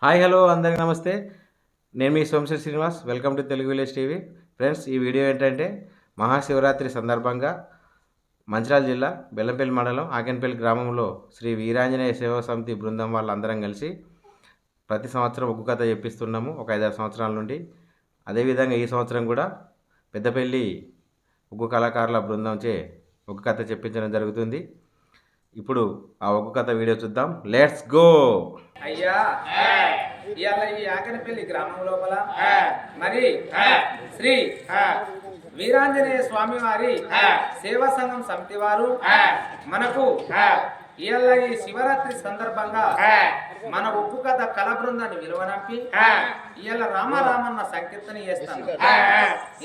Hi hello అందరికీ నమస్తే. నేను మీ Somashekar Srinivas. Welcome to Telugu village TV. Friends, ఈ వీడియో ఏంటంటే మహాశివరాత్రి సందర్భంగా మంచిర్యాల జిల్లా బెల్లంపల్లి మండలం ఆకెన్పల్లి గ్రామంలో శ్రీ వీరాంజనేయ సేవా సమితి బృందం వాళ్ళందరం కలిసి ప్రతి సంవత్సరం ఒగ్గు కథ చెప్పిస్తున్నాము ఒక 5-6 సంవత్సరాల నుండి. అదేవిధంగా ఈ సంవత్సరం కూడా పెద్దపల్లి ఒగ్గు కళాకారుల బృందంచే ఒగ్గు కథ చెప్పించడం జరుగుతుంది. ఇప్పుడు ఆ ఒగ్గు కథ వీడియో చూద్దాం. Let's go. అయ్యా ఇవాళ ఈ ఆకనపల్లి గ్రామం లోపల మరి శ్రీ వీరాంజనేయ స్వామి వారి సేవా సంఘం సమితి వారు మనకు ఇవాళ ఈ శివరాత్రి సందర్భంగా మన ఒగ్గు కథ కళ బృందాన్ని విలువనంపి ఇవాళ రామరామన్న సంకీర్తన చేస్తాను.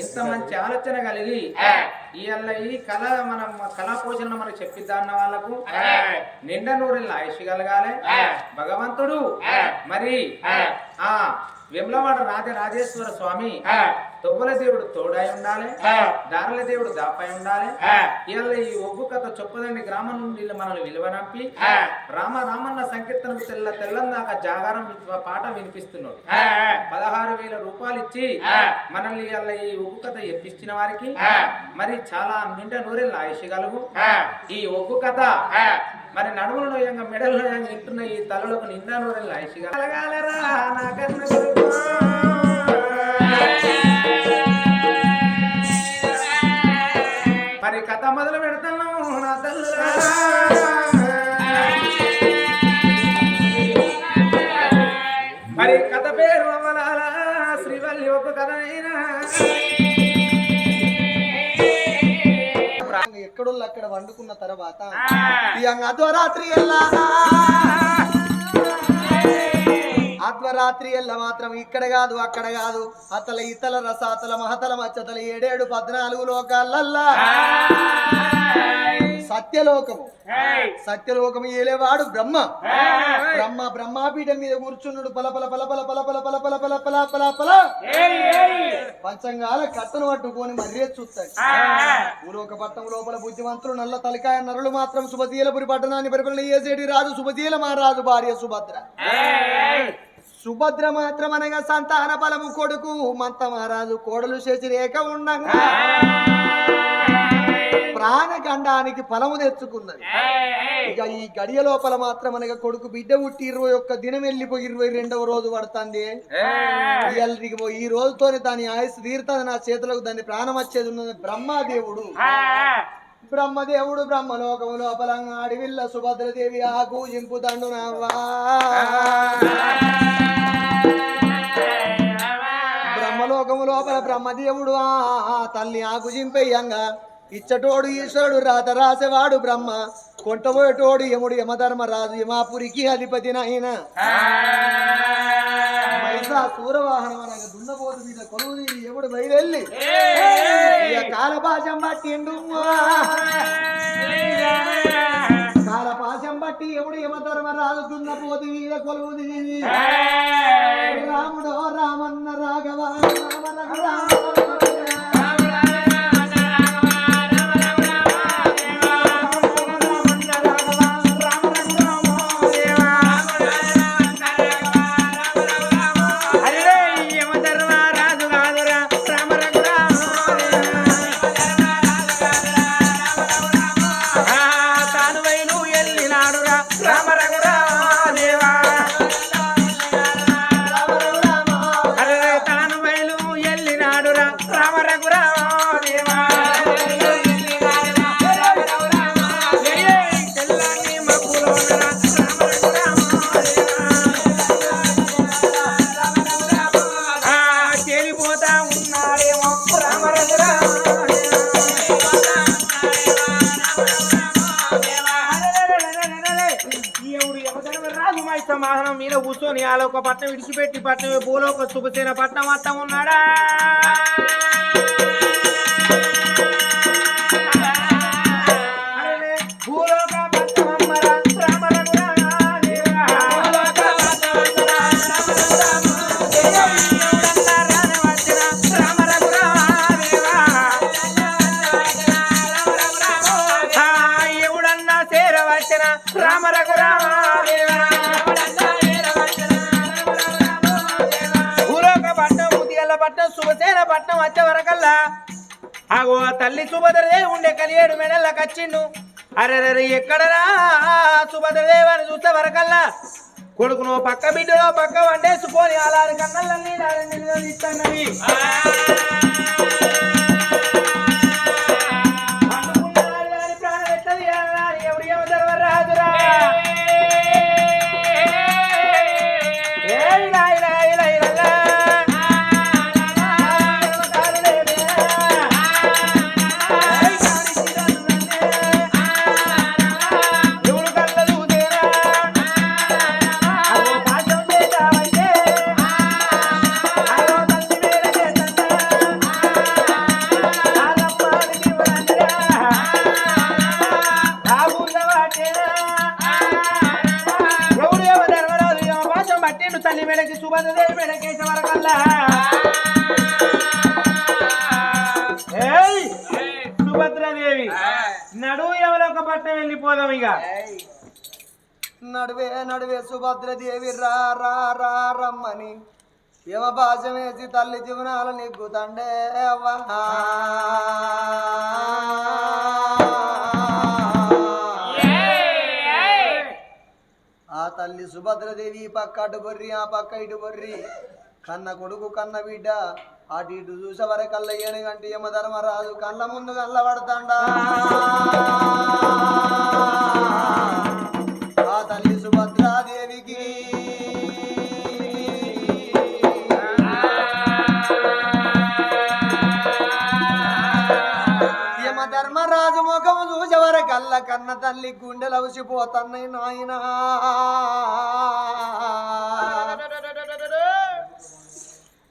ఇంత మంచి ఆలోచన కలిగి ఇవాళ ఈ కళ మనం కళా పోషణ మనకు చెప్పిద్దాన్న వాళ్ళకు నిండా నూరెళ్ళ ఆయుష్ కలగాలి. భగవంతుడు మరి ఆ వెమ్లవాడ రాజరాజేశ్వర స్వామి తొవ్వల దేవుడు తోడై ఉండాలి, దారుల దేవుడు దాపై ఉండాలి. ఇవాళ ఈ ఒగ్గు కథ చొప్పదండి గ్రామం నుండి మనల్ని విలువనంపి రామన్న సంకీర్తన తెల్లందాకా జాగారం పాట వినిపిస్తున్నాడు. 16,000 రూపాయలు ఇచ్చి మనల్ని ఇవాళ ఈ ఒగ్గు కథ ఎప్పించిన వారికి మరి చాలా నిండా నూరెళ్ళ ఆయుష్ కలుగు. ఈ ఒగ్గు కథ మరి నడుములు నోయంగా మెడలు నోయంగా ఇంటున్న ఈ తలలకు నిండా నూరెళ్ళ ఆయుష్ కలగాలరా నా కన్ను. మరి కథ మొదలు పెడతాను నా తల్లి. మరి కథ పేరు అవ్వలాల శ్రీవల్లి ఒక కథ అయినా ఎక్కడోళ్ళు అక్కడ వండుకున్న తర్వాత అర్ధరాత్రి ఎల్ల మాత్రం ఇక్కడ కాదు అక్కడ కాదు అతల ఇతల రసాతల మహతల మచ్చతల 7 14 లోకాలల్లా సత్యలోకము ఏలేవాడు బ్రహ్మ. బ్రహ్మాపీఠం మీద కూర్చున్నాడు. పల పల పల పల పల పల పల పల పల పల పల పల పంచంగాల కట్టను పట్టుకొని మర్రే చూస్తాడు. ఊరొక పట్టణం లోపల బుద్ధిమంతులు నల్ల తలకాయ నరులు మాత్రం సుభశీలపురి పట్టణాన్ని పరిపాలన చేసేటి రాజు సుభశీల మహారాజు భార్య సుభద్ర మాత్రం అనగా సంతాన బలము కొడుకు మంత మహారాజు కోడలు శశిరేఖ ఉండగా ప్రాణగండానికి ఫలము తెచ్చుకున్నది. ఇక ఈ గడియ లోపల మాత్రం అనగా కొడుకు బిడ్డ పుట్టి 21 దినం వెళ్ళిపోయి 22వ రోజు పడుతుంది. ఈ రోజుతోనే దాని ఆయుష్ తీరుతుంది. నా చేతులకు దాన్ని ప్రాణం వచ్చేది ఉన్నది. బ్రహ్మదేవుడు బ్రహ్మలోకము లోపల అడివిల్ల సుభద్రదేవి ఆకు ఇంపు దండు నవ్వా. బ్రహ్మలోకము లోపల బ్రహ్మదేవుడు ఆ తల్లి ఆకు చింపేయంగా ఇచ్చటోడు ఈశ్వరుడు రాత రాసేవాడు బ్రహ్మ, కొంటబోయేటోడు యముడు యమధర్మరాజు యమాపురికి అధిపతి నైనా సూరవాహనం అనగా దున్నపోతు మీద కొలువు యముడు బయలుల్లి కాలపాశం పట్టిండు. కాలపాశం బట్టి యముడు యమధర్మరాజు దున్నపోతు మీద కొలువు దిగి రాముడో రామన్న రాఘవ రామ వాహనం మీద కూర్చొని ఆలోక పట్నం విడిచిపెట్టి పట్నం భూలోక శుభసేన పట్నం అట్టం ఉన్నాడా. రామ రఘురామ పట్నం శుభసేన పట్నం వచ్చే వరకల్లా ఆగో ఆ తల్లి సుభద్రదేవి ఉండే కలియేడు మెడల్లా కచ్చిండు. అరే ఎక్కడరా సుభద్రదేవి చూస్తే వరకల్లా కొడుకును పక్క బిడ్డలో పక్క వండేసుకొని అలారి కన్నల్లన్నీ ఇస్తున్నవి. ప్రాణం ఎత్తది ఎవడు ఏమరాజురా తల్లి మెడకి సుభద్రదేవి మెడకేసే వరకల్లా సుభద్రదేవి నడువు ఎవరో ఒక పట్టణం వెళ్ళిపోదాం. ఇక నడువే నడువే సుభద్రదేవి రా రా రా రమ్మని యమ భాషం వేసి తల్లి జీవనాల నెగ్గుతండే ఆ తల్లి సుభద్రదేవి ఈ పక్క అటు బొర్రి ఆ పక్క ఇటు బొర్రి కన్న కొడుకు కన్న బిడ్డ అటు ఇటు చూసే వరకల్ల ఏనుగంటే యమధర్మరాజు కళ్ళ ముందు కళ్ళ పడతాండా. ఆ తల్లి సుభద్రాదేవికి యమధర్మరాజు ముఖము చూసే వరకల్ల కన్న తల్లి గుండెలు అవసిపోతున్నాయి నాయనా.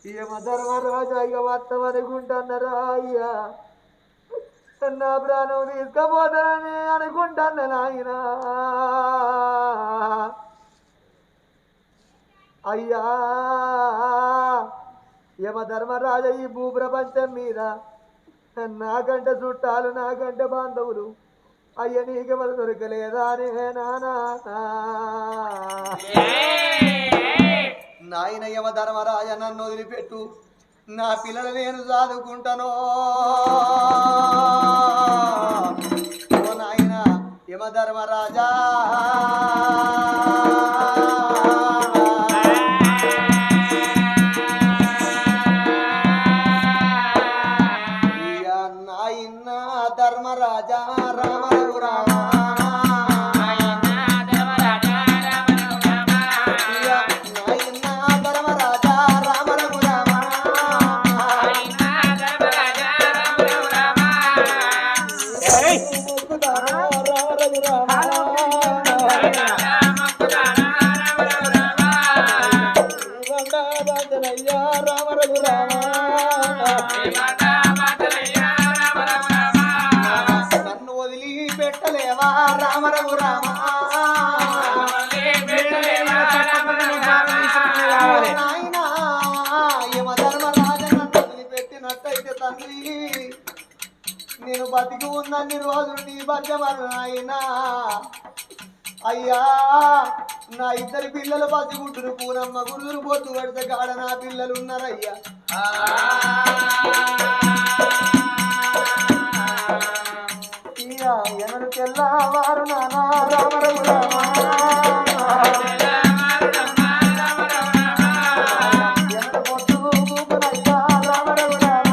యమధర్మరాజు ఇక వత్తమనుకుంటున్నారా అయ్యా, నా ప్రాణం తీసుకపోతానని అనుకుంటాను నాయనా. అయ్యా యమధర్మరాజు ఈ భూప్రపంచం మీద నాకంటే చుట్టాలు నాకంటే బాంధవులు అయ్య నీకెవరు దొరకలేదా నే నానా. నాయన యమధర్మరాజ నన్ను వదిలిపెట్టు, నా పిల్లలు నేను చదువుకుంటాను. ఓ నాయన యమధర్మరాజా నాయన ధర్మరాజా రామ రామ నన్ను వదిలి పెట్టలేవా రామ రఘు రామ. నాయన యమధర్మరాజ నన్ను వదిలిపెట్టినట్టయితే తండ్రి నేను బతికి ఉన్నన్ని రోజులు నీ బతికమను నాయనా. అయ్యా నా ఇద్దరు పిల్లలు బతికుంటురు పూనమ్మ గురువురు పొత్తు పడితే కాడ నా పిల్లలు ఉన్నారయ్యా. ఎనరు తెల్లవారు నానా రామ రఘు రామ. ఎనరు పొత్తు కూకునయ్యా రామ రఘు రామ.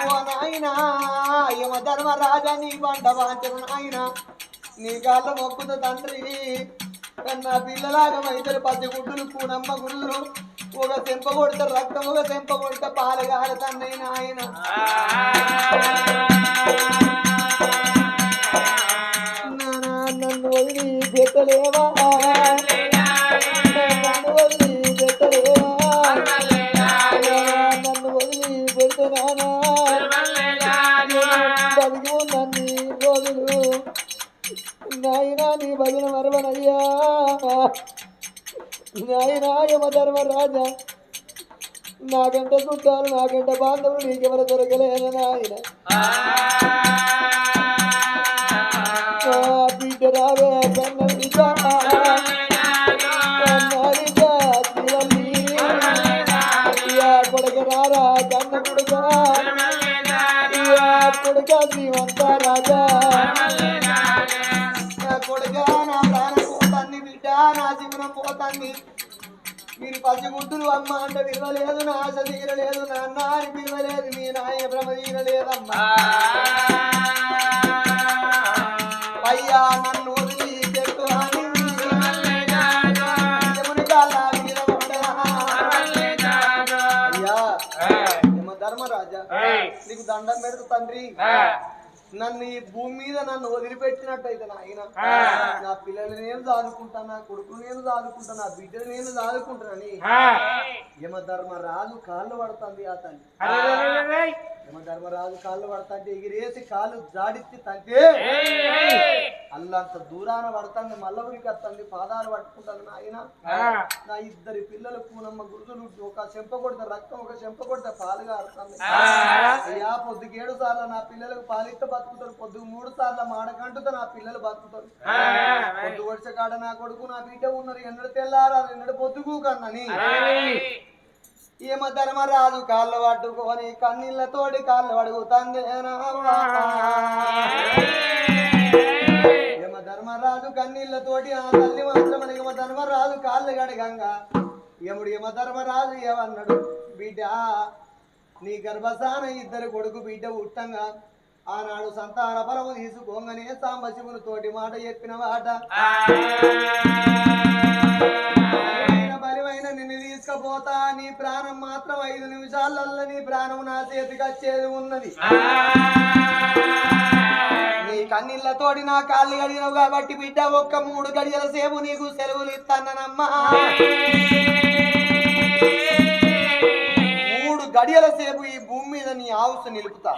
ఓ నాయనా యమధర్మరాజా నీ బండ వాంచను నాయన, నీ కాళ్ళ మొక్కుత తండ్రి. నా పిల్లలాగా ఇద్దరు పచ్చి గుడ్డులు పూనమ్మ గుళ్ళు ఒక చెంప కొడితే రక్తం ఒక చెంప కొడితే పాలుగాల తండ్రి నాయన. నన్ను వదిలి పెట్టలేవా, నన్ను వదిలి పెట్టలేవా, నన్ను వదిలి పెడుతున్నానా. బతికి ఉన్నన్ని రోజులు నాయనా నీ భజన మరవనయ్యా. నాయనా యమధర్మరాజా నాకంటే చుట్టాలు నాకంటే బాంధవులు నీకెవరు దొరకలేను నాయన. బిడ్డ రావే కన్న బిడ్డ, కన్న బిడ్డ శ్రీమంత రాజా నా కొడుగా నా ప్రాణం పోతాన్ని బిడ్డ నా జీవనం పోతాన్ని మీరు పసిగుడ్డులు అమ్మ అంటే విలువలేదు నా ఆశ తీరలేదు నాన్న అని పిలవలేదు మీ నాయన భ్రమ తీరలేదమ్మా అయ్యా నన్ను వదిలి చెట్టు అని ధర్మరాజా నీకు దండం పెడతా తండ్రి నన్ను ఈ భూమి మీద నన్ను వదిలిపెట్టినట్టయితే నాయన నా పిల్లలు నేను చదువుకుంటా నా కొడుకులు నేను చదువుకుంటా నా బిడ్డలు నేను చదువుకుంటానని యమధర్మరాజు కాళ్ళు పడుతుంది ఆ తల్లి యమధర్మరాజు కాళ్ళు పడతాంటే ఎగిరేసి కాళ్ళు జాడిచ్చి తంటే అల్లంత దూరాన పడుతుంది మల్లవురికి వస్తుంది పాదాలు పట్టుకుంటాను నాయన నా ఇద్దరి పిల్లలు పూనమ్మ గురుతులు ఒక చెంప కొడితే రక్తం ఒక చెంప కొడితే పాలుగా ఆడుతుంది అయ్యా పొద్దుకి 7 సార్లు నా పిల్లలకు పాలిస్తే బతుకుతారు పొద్దుకు 3 సార్లు మాడకంటుతో నా పిల్లలు బతుకుతారు పొద్దు వడిసే కాడ నా కొడుకు నా బిడ్డ ఉన్నారు ఎన్నడు తెల్లారా ఎన్నడు పొద్దుకు కన్నని యమధర్మరాజు కాళ్ళు పట్టుకొని కన్నీళ్లతోటి కాళ్ళు పడుగుతుంది యమధర్మరాజు కన్నీళ్లతోటి ఆ తల్లి మాత్రం యమధర్మరాజు కాళ్ళు గడగంగా యమధర్మరాజు ఏమన్నాడు బిడ్డ నీ గర్భసాన ఇద్దరు కొడుకు బిడ్డ పుట్టంగా ఆనాడు సంతాన బలము తీసుకోగానే సాంబశివుని తోటి మాట చెప్పిన వాట బలివైన నిన్ను తీసుకపోతా నీ ప్రాణం మాత్రం 5 నిమిషాలల్లో నీ ప్రాణం నా చేతికి వచ్చేది ఉన్నది నీ కన్నీళ్లతోటి నా కాళ్ళు గడిగినవు కాబట్టి బిడ్డ ఒక్క 3 గడియల సేపు నీకు సెలవులు ఇస్తానమ్మా 3 గడియల సేపు ఈ భూమి మీద నీ ఆవుసు నిలుపుతా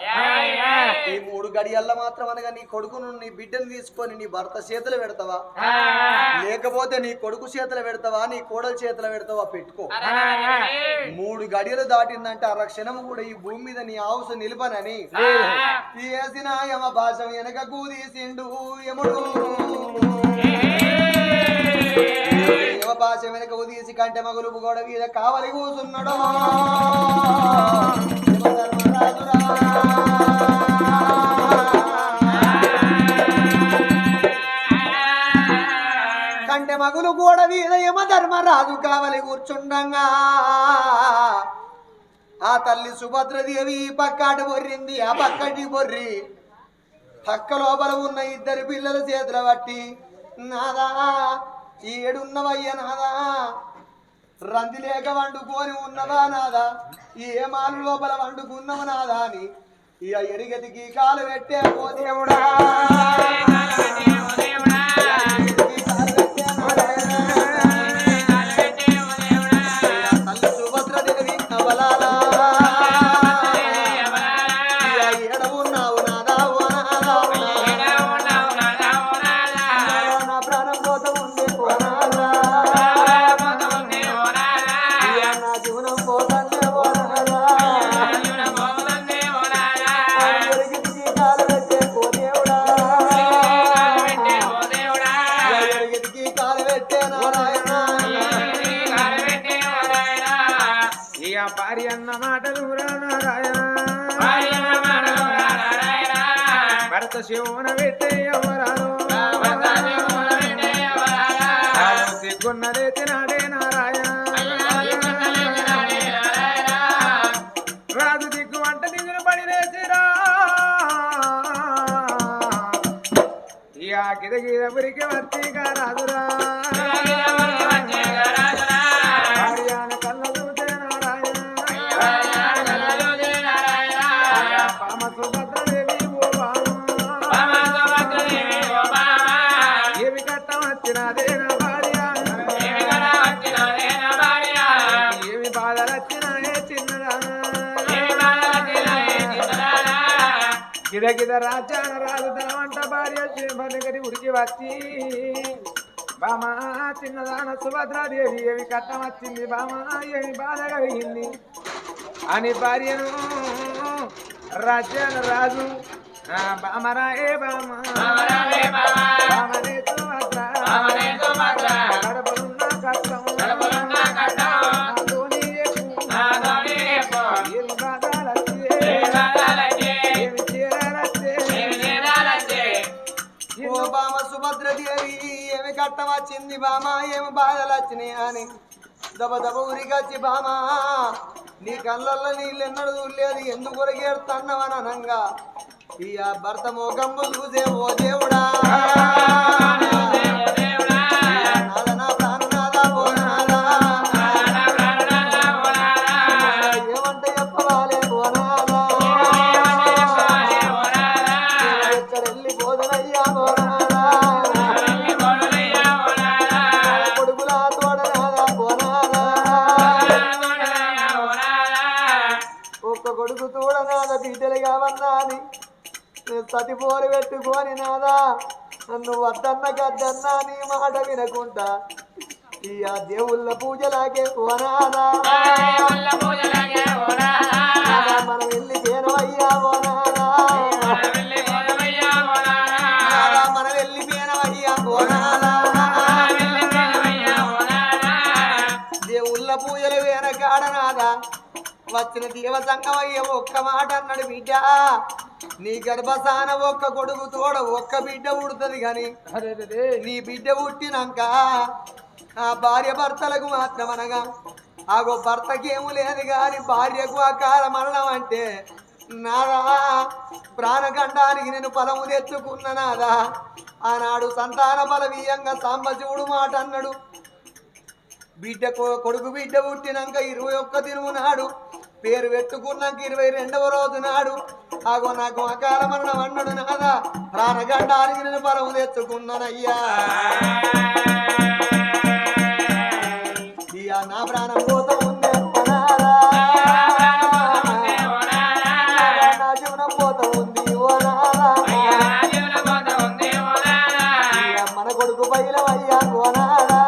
ఈ 3 గడియల్లో మాత్రం అనగా నీ కొడుకును నీ బిడ్డను తీసుకొని నీ భర్త చేతులు పెడతావా లేకపోతే నీ కొడుకు చేతులు పెడతావా నీ కోడల చేతులు పెడతావా పెట్టుకో 3 గడియలు దాటిందంటే అరక్షణము కూడా ఈ భూమి మీద నీ ఆవుసు నిలుపనని తీసిన యమ భాష వెనక కూదీసిండు యముడు భాష వెనక ఉదీసి కంటే మగులుపు గోడ మీద కావలి కూసున్నాడు కంటే మగులు గోడ మీద యమధర్మరాజు కావలి కూర్చుండంగా ఆ తల్లి సుభద్రదేవి పక్కాటి బొర్రింది ఆ పక్కటి బొర్రి పక్క లోపల ఉన్న 2 పిల్లల చేతుల బట్టి నాదా ఏడున్నవయ్య నాదా రంది లేక వండుకొని ఉన్నవా నాదా ఏ మాలు లోపల వండుకున్నవ నాదా అని ఇక ఎరిగతికి కాలు పెట్టే పోదేవుడా తల్లి సుభద్రదేవి నవలాలా ఏడవున్నావు నాదా ఓ నా ప్రాణం పోతా ఉంది నా జీవనం పోతానే కాలు పెట్టే పోదేవుడా కాలు పెట్టే నారాయణ ఇక భార్య అన్న మాటలు నారాయణ భరత శివున పెట్టే ఎవరాను సిగ్గున్నదే తినాడే నారాయణ రాజు దిగ్గు వంట నిధులు పడి లేచిరా ఇక గిదగిద పురికి వర్తిగా రాజురా భార్యాన కళ్ళ చూసే నారాయణ పామ సుభద్రదేవి ఓ ఏమి కట్టం వచ్చినదే నా భార్య ఏమి బాధలు వచ్చినాయే చిన్నదా గిదగిద రాజ్యాన రాజు తన వంట భార్య శ్రీమతి ఉరికి వచ్చి బామా చిన్నదాన సుభద్రాదేవి ఏమి కట్టం వచ్చింది బామా ఏమి బాధ కలిగింది అని భార్యను రాజ్యాన రాజు బామరా ఏ బామా బామనే సుభద్ర గడపలున్న కష్టం నాతోని చెప్పు ఏమి బాధలచ్చే ఏమి చీరలచ్చే దేవి ఏమి కట్టం వచ్చింది బామా ఏమి బాధలు వచ్చినాయి అని దబ దబ ఉరికొచ్చి బామా నీ కళ్ళల్లో నీళ్ళెన్నడూ చూడలేదు ఎందుకు ఉరిగేడుతున్నావని అనంగా ఇక భర్త మోగంబు చూసే ఓ దేవుడా నాద నా ప్రాణనాదా ఓ నాదా ఏమంటే చెప్పవాలే ఓ నాదా ఎక్కడెళ్ళి పోదనయ్యా ఓ నాదా కొడుకులా తోడనాదా ఓ నాదా ఒక్క కొడుకు తోడనాద బిడ్డలుగా వన్నాని సతిపోరు పెట్టుకొని నాదా నన్ను వద్దన్న గద్దన్నా నీ మాట వినకుండా ఈ ఆ దేవుళ్ళ పూజలాగే ఓనాదా మనం వెళ్ళి పేనవయ్యా ఓనాదా మనం వెళ్ళి పేనవయ్యా ఓనాదా దేవుళ్ళ పూజలు వేనకాడనాదా వచ్చిన దేవ సంగమయ్య ఒక్క మాట అన్నాడు బిడ్డ నీ గర్భసాన ఒక్క కొడుకు తోడ ఒక్క బిడ్డ పుడుతుంది గాని నీ బిడ్డ పుట్టినాక ఆ భార్య భర్తలకు మాత్రం అనగా ఆగో భర్తకేమూ లేదు గాని భార్యకు అకాల మరణం అంటే నాదా ప్రాణఖండానికి నేను ఫలము తెచ్చుకున్న నాదా ఆనాడు సంతాన బలవీయంగా సాంబశివుడు మాట అన్నాడు బిడ్డ కొడుకు బిడ్డ పుట్టినాక 21 దినము నాడు పేరు పెట్టుకున్నాక 22వ రోజు నాడు ఆగో నాకు అకాల మరణం అన్నాడు నాదా ప్రాణగండానికి నేను బలము తెచ్చుకున్నానయ్యా ఇయ్యా నా ప్రాణం పోత ఉందే నాదా నా జీవనం పోత ఉంది ఓ నాదా మన కొడుకు బయలవయ్యా ఓ నాదా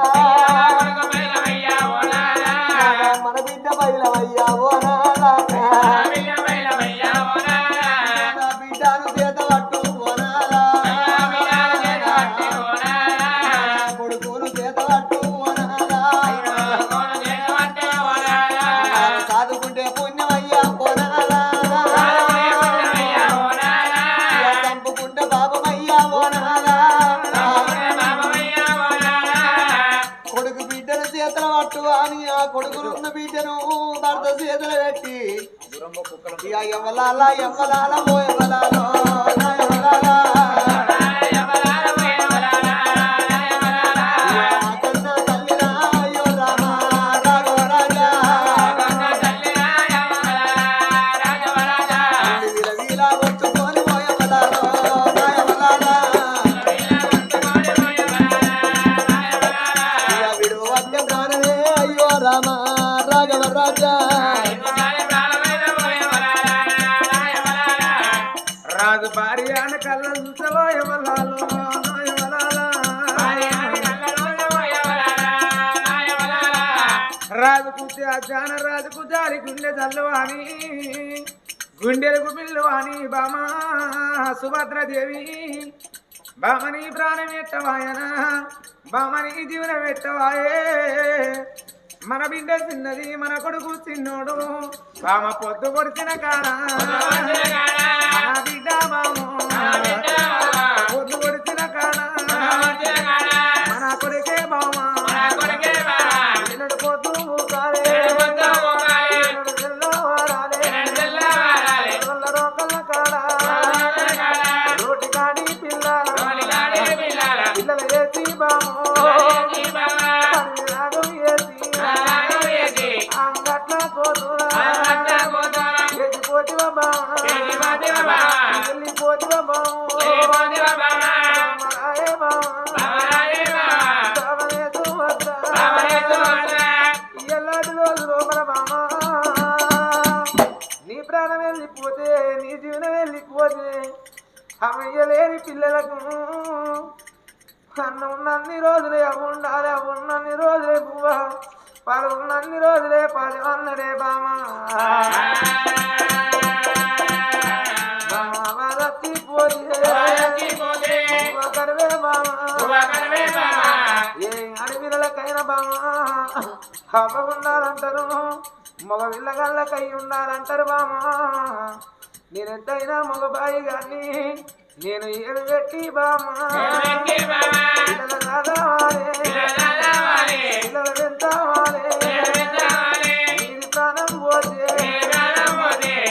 మన బిడ్డ బయలవయ్యా ఓ నాదా బిడ్డను చేత పట్టు ఓ నాదా కొడుకును చేత పట్టు ఓ నాదా సాదుకుంటే పుణ్యమయ్యా ఓ నాదా చంపుకుంటే పాపమయ్యా ఓ నాదా కొడుకు బిడ్డను చేతలు పట్టు అని ఆ కొడుకునున్న బిడ్డను భర్త చేతులు పెట్టి ఇక ఎవలాలా ఎవలాల ఓ ఎవలాలో నా ఎవలాలా కన్నా తల్లిరా అయ్యో రామ రాఘవ రాజా వీల కొట్టుకొని ఓ ఎవలాలో నా ఎవలాలా ఇక విడు వద్ద ప్రాణమే అయ్యో రామ రాఘవ రాజా రాజు భార్య కళ్ళ చూసవో ఎవలాలో రాజుకు జాన రాజుకు జారి గుండె జల్లువాని గుండెలకు పిల్లువాని బామా సుభద్రదేవి బామని ప్రాణం ఎట్టవాయన బామని జీవనం ఎట్టవాయే మన బిడ్డ చిన్నది మన కొడుకు చిన్నోడు బామ పొద్దు పొడిచిన కాడ మన బిడ్డ బాము పొద్దు పొడిచిన కాడ మన కొడుకే బామ ఎన్నడు పొద్దు ఊకాలే ఎన్నడు తెల్లవారాలే తెల్ల రోకల కాడ రోటి కాడి పిల్లల పిల్లలు వేసి బాము అంగట్ల కోతురా పోతివ పోతివ ఎలాంటి రోజు లోపల బామ నీ ప్రాణం వెళ్ళిపోతే నీ జీవనం వెళ్ళిపోతే అమ్మయ్యలేని పిల్లలకు అన్న ఉన్నన్ని రోజులే ఉండాలి ఉన్నన్ని రోజులే పువ్వ పాలు ఉన్నన్ని రోజులే పాలు అన్నరే బామా ఏ అడవిలకైనా బామా హబ్బ ఉండాలంటారు మగ పిల్లగాళ్ళకై ఉండాలంటారు బామా నేనెంతైనా మగ బాయి గాని నేను ఏడు పెట్టి బామా పిల్లల నాదావాలే పిల్లల వెంటావాలే నీది ప్రాణం పోతే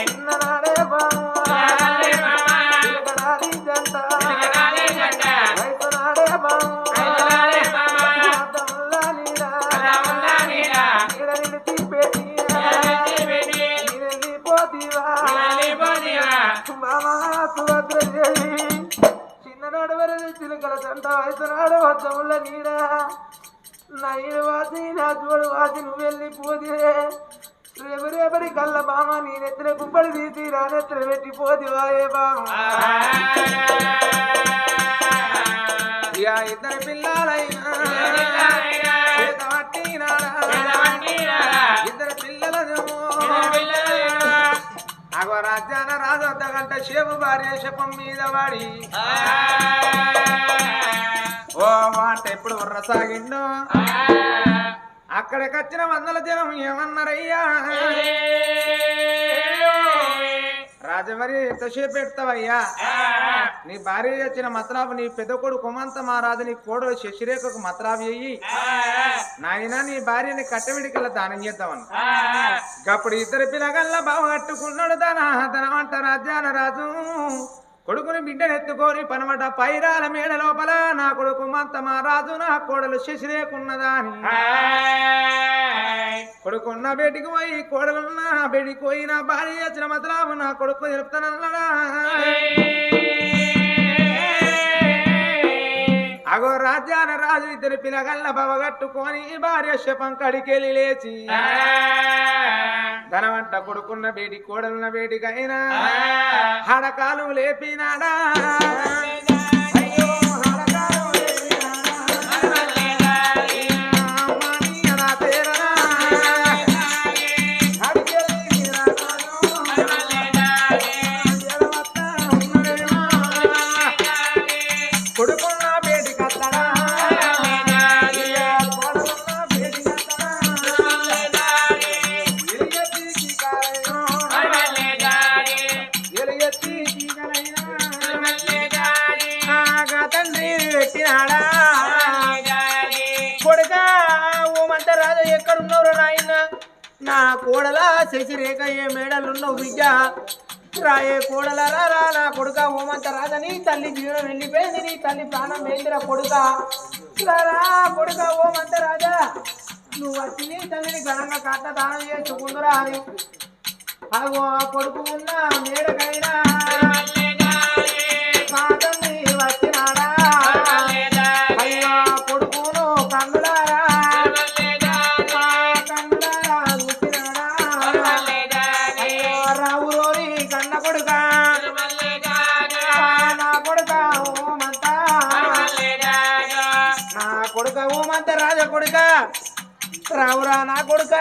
చిన్ననాడే బామా పిల్లకడాది జంట రైతనాడే బామా నీడ నిలిచి పెట్టి నీరెళ్ళిపోతీవా బామా సుభద్రదేవి చిన్ననాడు వరకు చిలుకల జంట రైతనాడు వద్దముల నీడ నా ఈడు వాసి నా చూడు వాసి నువ్వు వెళ్ళిపోతే రేపటి కళ్ళ బామ నీ నెత్తిన గుబ్బడి తీసి రానెత్తిన పెట్టిపోతివా ఏ బామ ఇక ఇద్దరు పిల్లలైనా ఇద్దరు పిల్లలనేమో అగో రాజ్యాన రాజొద్ద గంట శేపు భార్య శపం మీద వాడి ఓ మాట ఎప్పుడు ఉర్రసాగిండో అక్కడికి వచ్చిన వందల జనం ఏమన్నారయ్యా రాజమరి ఎంతసేపు పెడతావయ్యా నీ భార్య వచ్చిన మతలాపు నీ పెద్ద కొడుకు కొమంత మహారాజు నీ కోడలు శశిరేఖకు మతలాపు అయ్యి నాయన నీ భార్యని కట్టమిడికల్లా దానం చేద్దామని అప్పుడు ఇద్దరు పిల్లగల్లా బావ కట్టుకున్నాడు ధనమంట రాజ్యాన రాజు కొడుకుని బిడ్డను ఎత్తుకొని పనమట పైరాల మేడ లోపల నా కొడుకు మంత మహారాజు నా కోడలు శశిరేకున్నదా అని కొడుకున్న బేటికి పోయి కోడలున్న బేటికి పోయి నా భార్య వచ్చిన మతలాము నా కొడుకు తెలుపుతానన్నాడా అగో రాజ్యాన రాజు ఇద్దరు పిల్లగల్ల బవగట్టుకొని భార్య శపం కడికెళ్ళి లేచి ధనవంట కొడుకున్న బేటి కోడలున్న బేటికైనా హడకాలు లేపినాడా ఎక్కడున్నావు నాయన నా కోడల శశిరేఖ ఏ మేడలున్నావు బిడ్డ రాయే కోడల రా నా కొడుక ఓమంత రాదని తల్లి జీవనం వెళ్ళిపోయింది నీ తల్లి ప్రాణం వేందిరా కొడుక రా కొడుక ఓమంత రాజా నువ్వు వచ్చి నీ తల్లిని ఘనంగా కట్ట దానం చేసుకుందురా అని అగో కొడుకు ఉన్న మేడకైనా కాదని వచ్చినాడా అయ్యో కొడుకును కన్నులారా రాజా కొడుక రావురా నా కొడుక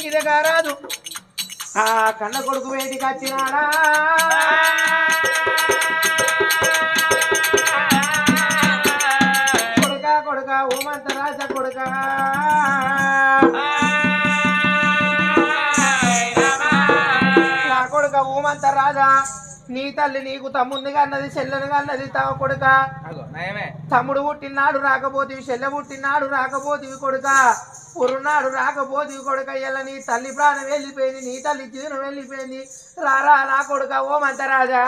గిదగా రాదు ఆ కన్న కొడుకు వేటికి వచ్చినాడా కొడుక ఓమంత రాజా కొడుక నా కొడుక ఓమంత రాజా నీ తల్లి నీకు తమ్ముందిగా అన్నది చెల్లెనుగా అన్నది తమ కొడుక తమ్ముడు పుట్టినాడు రాకపోతివి చెల్లె పుట్టినాడు రాకపోతివి కొడుక పురున్నాడు రాకపోతివి కొడుక ఇలా నీ తల్లి ప్రాణం వెళ్ళిపోయింది నీ తల్లి జీవనం వెళ్ళిపోయింది రారా నా కొడుక ఓమంత రాజా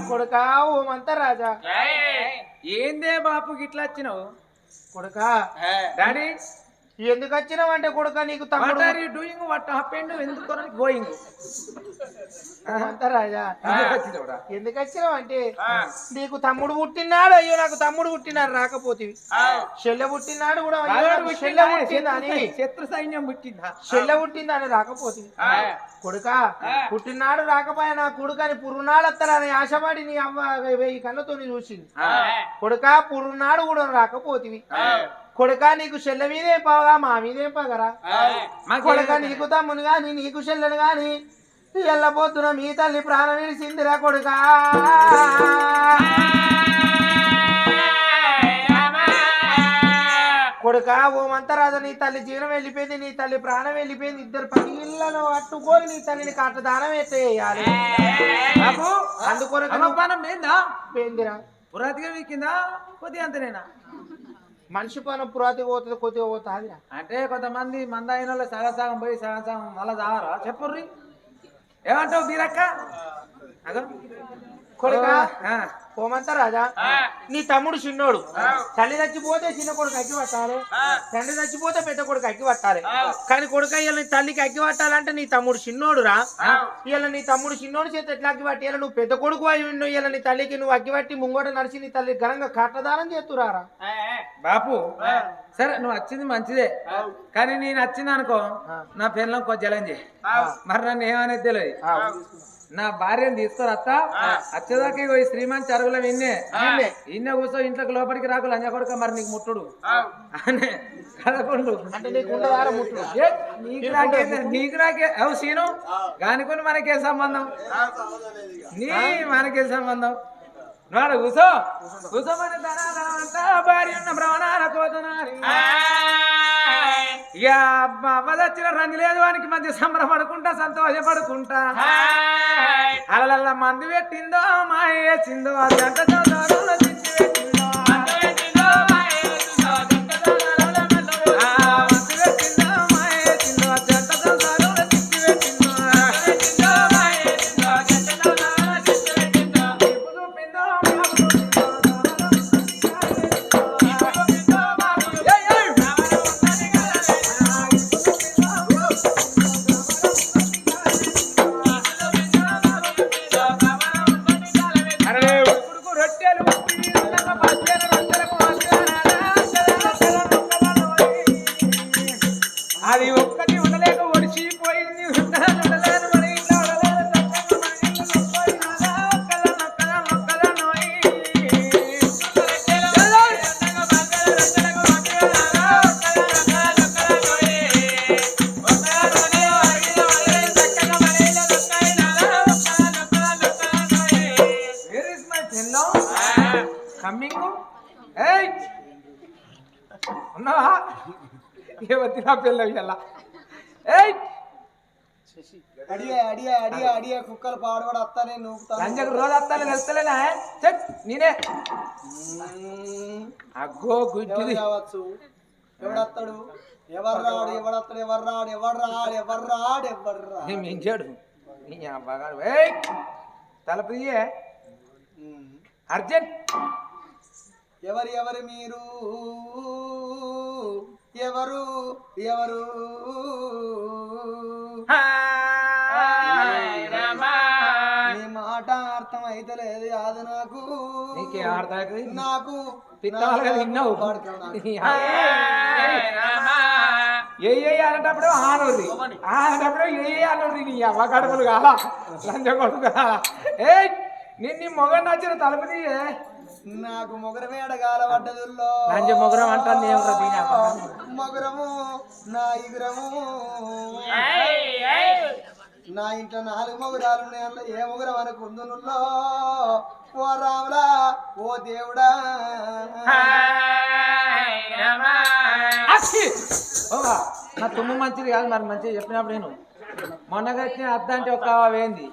కొడుక ఓమంత రాజా ఏందే బాపు గిట్లా వచ్చినావు కొడుక డాడీ ఎందుకు వచ్చినావు అంటే కొడుక నీకు తమ్ముడు డూయింగ్ వాట్ హ్యాపెండ్ ఎందుకు గోయింగ్ రాజా ఎందుకు వచ్చినావు అంటే నీకు తమ్ముడు పుట్టినాడు అయ్యో నాకు తమ్ముడు పుట్టినాడు రాకపోతేవి చెల్లె పుట్టినాడు కూడా చెల్లె పుట్టిందని శత్రు సైన్యం పుట్టిందా చెల్లె పుట్టిందని రాకపోతేవి కొడుక పుట్టినాడు రాకపోయా నా కొడుకని పురునాడు వస్తారని ఆశపడి నీ అమ్మ 1000 కళ్ళతో చూసింది కొడుక పురునాడు కూడా రాకపోతేవి కొడుక నీకు చెల్లె మీదే పోగా మా మీదే పగరా కొడుక నీకు తమ్మును గాని నీకు చెల్లెను గాని ఎల్లపోతున్న మీ తల్లి ప్రాణం విడిసిందిరా కొడుక కొడుక ఓ మంతరాజు నీ తల్లి జీవనం వెళ్ళిపోయింది, నీ తల్లి ప్రాణం వెళ్ళిపోయింది. ఇద్దరు పిల్లలను అట్టుకొని నీ తల్లిని కాట దానం వేసేయాలి బాబు. అందుకొరకు పానం ఏందా పోయిందిరా. పురాతిగా వీకిందా కొద్దిగా అంతనేనా? మనిషి పానం పురాతి పోతుంది, కొద్దిగా పోతుంది. అంటే కొంతమంది మంద అయిన వాళ్ళు సగం సగం పోయి సగం సగం మళ్ళా తాగరా చెప్పుర్రి. ఏమంటావు బీరక్క? అగో కొడుక ఆ. పోమంతా రాజా, నీ తమ్ముడు చిన్నోడు, తల్లి చచ్చిపోతే చిన్న కొడుకు అగ్గి పట్టాలి, తండ్రి చచ్చిపోతే పెద్ద కొడుకు అగ్గి పట్టాలి. కానీ కొడుక ఇలా నీ తల్లికి అగ్గి పట్టాలంటే నీ తమ్ముడు చిన్నోడు రా. ఇలా నీ తమ్ముడు చిన్నోడు చేత ఎట్లా అగ్గి పట్టి, ఇలా నువ్వు పెద్ద కొడుకు అయి ఉండు, ఇలా నీ తల్లికి నువ్వు అగ్గి పట్టి ముంగోట నడిచి నీ తల్లి ఘనంగా కట్టదానం చేస్తురారా బాపు. సరే నువ్వు వచ్చింది మంచిదే, కానీ నేను వచ్చింది అనుకో నా పిల్లలు కొంచెం జలం చేయి. మరి నన్ను ఏమనేది తెలియదు. నా భార్యను తీసుకురత్తా వచ్చేదాకా ఈ శ్రీమంత్ అరుగులో ఇన్నే కూర్చో, ఇంట్లోకి లోపలికి రాకు లంజ కొడుక మరి నీకు ముట్టుడు అనే కదకుండు. అంటే నీకు ఉండదారా ముట్టు. నీకు నాకే అవు సీను కానుకొని మనకే సంబంధం, నీ మనకే సంబంధం. నాడు కూసో కూసోమని ధనాలంతా భార్య ఉన్న భ్రమణాల కోతనారి. ఇక అవ్వదచ్చిన రంది లేదు వానికి మధ్య సంబరపడుకుంటా సంతోషపడుకుంటా అలల మందు పెట్టిందో మాయ వేసిందో జంట చౌదారులో చిచ్చి పెట్టిందో మందు పెట్టిందో మాయ వేసిందో జంట చౌదారులో చిచ్చి పెట్టిందో అది ఒక్కటి ఉండలేక ఒడిచిపోయింది. ఉన్నావా? ఏ వచ్చి నా పిల్ల ఇలా అడిగా అడిగా అడిగా అడిగా కుక్కలు పాడబడి వస్తానే లంజకు రోజు వస్తాను వెళ్తలేనా? నేనే అగ్గో గుడ్డిది కావచ్చు. ఎవడత్తాడు? ఎవరు రాడు? ఎవడత్తాడు? ఎవరు రాడు? ఎవరు రాడు? ఎవరు రాడు? ఎవరు రాడు? మించాడు నీ అబ్బగాడు. తలపియే అర్జెంట్. ఎవరు ఎవరు మీరు? ఎవరు ఎవరు? నీ మాట అర్థం అయితే లేదు కాదు నాకు. నీకే అర్థం నాకు పిత్తాలుగా తిన్నావు. ఏ అనేటప్పుడు ఆనూరి అనేటప్పుడు ఏ ఆనూరి నీ అవ్వ కడుపులు కాలా లంచ కొడుకు కాలా. నిన్ను మొగ నచ్చిన తలుపుది. నాకు మొగరమే అడగాల పడ్డదుల్లో లంచ మొగరం అంటాను మొగరము నా ఇగురము. నా ఇంట్లో 4 మొగురాలు ఉన్నాయి. అందులో ఏ మొగరం అనుకుందునుల్లో ఓ రాములా ఓ దేవుడా. నా తుమ్ము మంచిది కాదు మరి మంచిగా చెప్పినప్పుడు నేను మొన్నగా వచ్చిన అద్ద అంటే ఒక వేంది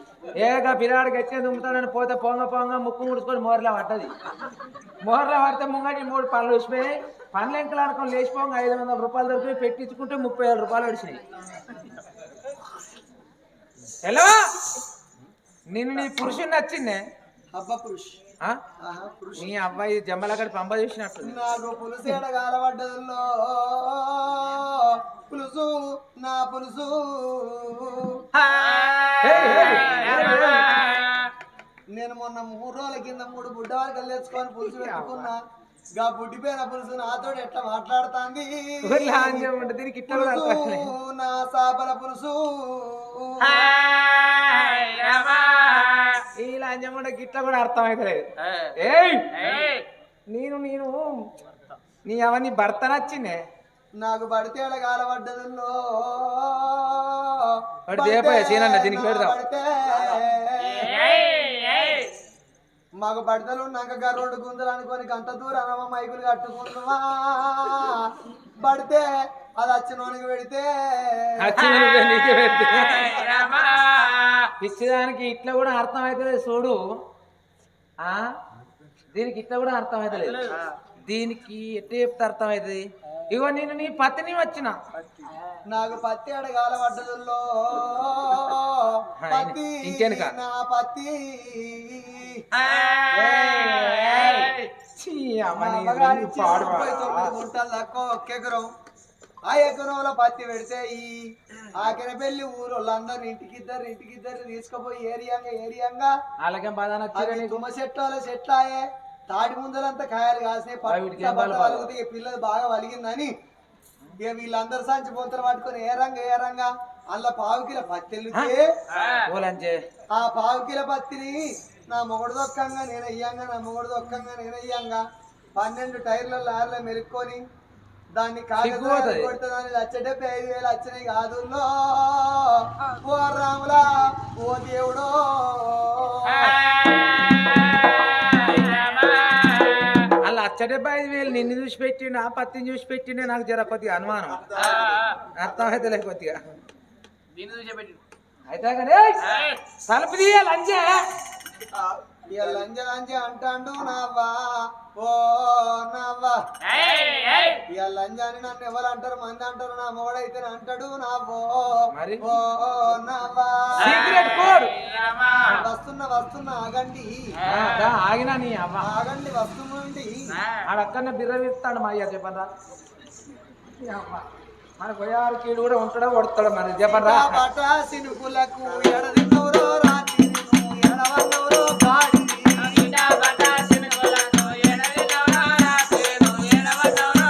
ఏక పిల్లాడికి వచ్చిన దుమ్ముతానని పోతే పొంగ పొంగ ముక్కు ముడుచుకొని మోరలో పట్టది. మోరలో పడితే ముంగటి 3 పనులు వచ్చిపోయి పనులు ఎంకలు అనుకొని లేచిపోగా 500 రూపాయలు దొరికి పెట్టించుకుంటే 30,000 రూపాయలు వచ్చినాయి. ఎలా నిన్ను నీ పురుషుని నచ్చిందే? అబ్బ పురుష్ నీ అబ్బాయి జమ్మలగడి పంప చూసినట్టు. నాకు పులుసు ఎడగాలబడ్డదుల్లో పులుసు నా పులుసు. నేను మొన్న 3 రోజుల కింద 3 బుడ్డ వరకు తెచ్చుకొని పులుసు పెట్టుకున్నా. గా బుడ్డిపోయిన పులుసు నాతో ఎట్లా మాట్లాడుతాంది? నా సాపల పులుసు. ఈ లంజముండ గిట్ల కూడా అర్థమైతలేదు. నేను నీ అవన్నీ భర్త నచ్చిందే? నాకు పడితే కాలబడ్డదుల్లో దీనికి పెడదాం. మాకు బట్టలు ఉన్నాక గర్రోడు గుంజలు అనుకొని గంట దూరం మైకులు కట్టుకుందామా పడితే అది వచ్చినోనికి పెడితే పిచ్చిదానికి ఇట్లా కూడా అర్థం అవుతుంది చూడు ఆ దీనికి ఇట్లా కూడా అర్థం అవుతలేదు దీనికి ఎట్లా చెప్తే అర్థం అవుతుంది ఇగో నేను నీ పత్తిని వచ్చిన నాకు పత్తి అడగాల పడ్డదుల్లో పత్తి ఇంకెనక నా పత్తి గుంటలు తక్కువ ఒక్క ఎకరం ఆ ఎకరంలో పత్తి పెడితే ఈ ఆఖరి పెళ్లి ఊరోళ్ళందరూ ఇంటికిద్దరు తీసుకుపోయి ఏరియాంగా అలాగే బాధ తుమ్మ చెట్లాయే తాటి ముందలంతా కాయలు కాసినాయి పలుగుతాయి పిల్లలు బాగా వలిగిందని ఇక వీళ్ళందరూ సంచి పొంతలు పట్టుకొని ఏ రంగా అందులో పావుకిల పత్తి ఆ పావుకిల పత్తిని నా మొగుడు దొక్కంగా నేను అయ్యాంగా నా మొగుడు దొక్కంగా నేను అయ్యాంగా 12 టైర్ల లారీలో మెరుక్కొని దాన్ని కాగదా కొడితే దాన్ని 1,75,000 వచ్చినాయి కాదు ఓ రాములా ఓ దేవుడో అలా 1,75,000 నిన్ను చూసి పెట్టిండు ఆ పత్తిని చూసి పెట్టిండే నాకు జర కొద్దిగా అనుమానం అర్థమైతే లేదు కొద్దిగా అయితే కానీ తలుపు తీయాలి అంజే లంజ అంటాడు నావా ఓ నావా లంజ అని నన్ను ఎవరు అంటారు మంది అంటారు నా మొగడైతే అంటాడు నావో ఓ నావా వస్తున్నా ఆగండి ఆగినా నీ ఆగండి వస్తుందండి ఆడక్కడనే బిర్ర విస్తాడు మా అయ్య చెప్పరా మన గొయ్యారు కీడు కూడా ఉంటాడో కొడతాడు మన చెప్పరా సినుకులకు ఎడదిన్నోరో రాత్రి ఎడవన్నోరో గాడి పటా సినుకులకు ఎడదిన్నోరో రాత్రి ఎడవన్నోరో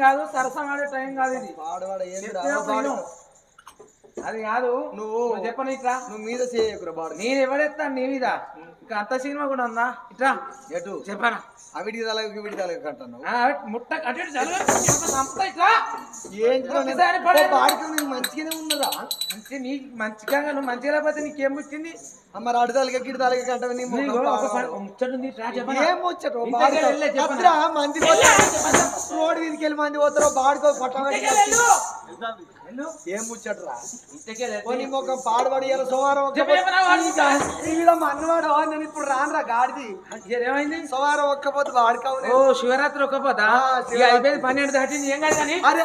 కాదు సరసం ఆడే టైం కాదు ఇది అది కాదు నువ్వు చెప్పను ఇట్లా నువ్వు మీద చేయకురా బాడు నేను ఎవడెత్తాను నీ మీద ఇంకా అంత సినిమా కూడా ఉందా ఇట్లా ఎటు చెప్పనా అవిడి తలకి విడి తలకి కట్టాను ముట్ట అటు ఇట్లా మంచిగానే ఉన్నదా నీ మంచిగా నువ్వు మంచిగా లేకపోతే నీకేం వచ్చింది మరి అడు తలకి గిడి తలకి కట్టవు మంది రోడ్డు మీదకి వెళ్ళి మంది పోతారో బాడుకో పట్టబడి ఏం ముచ్చట్రా ఒక పాడబడి సోమవారం అన్నవాడు నేను ఇప్పుడు రానురా గాడిది ఏమైంది సోమవారం ఒక్కపోతే వాడుకోవు ఓ శివరాత్రి ఒక్కపోతా అయిపోయింది 12 దాటింది ఏం కాదు కానీ అరే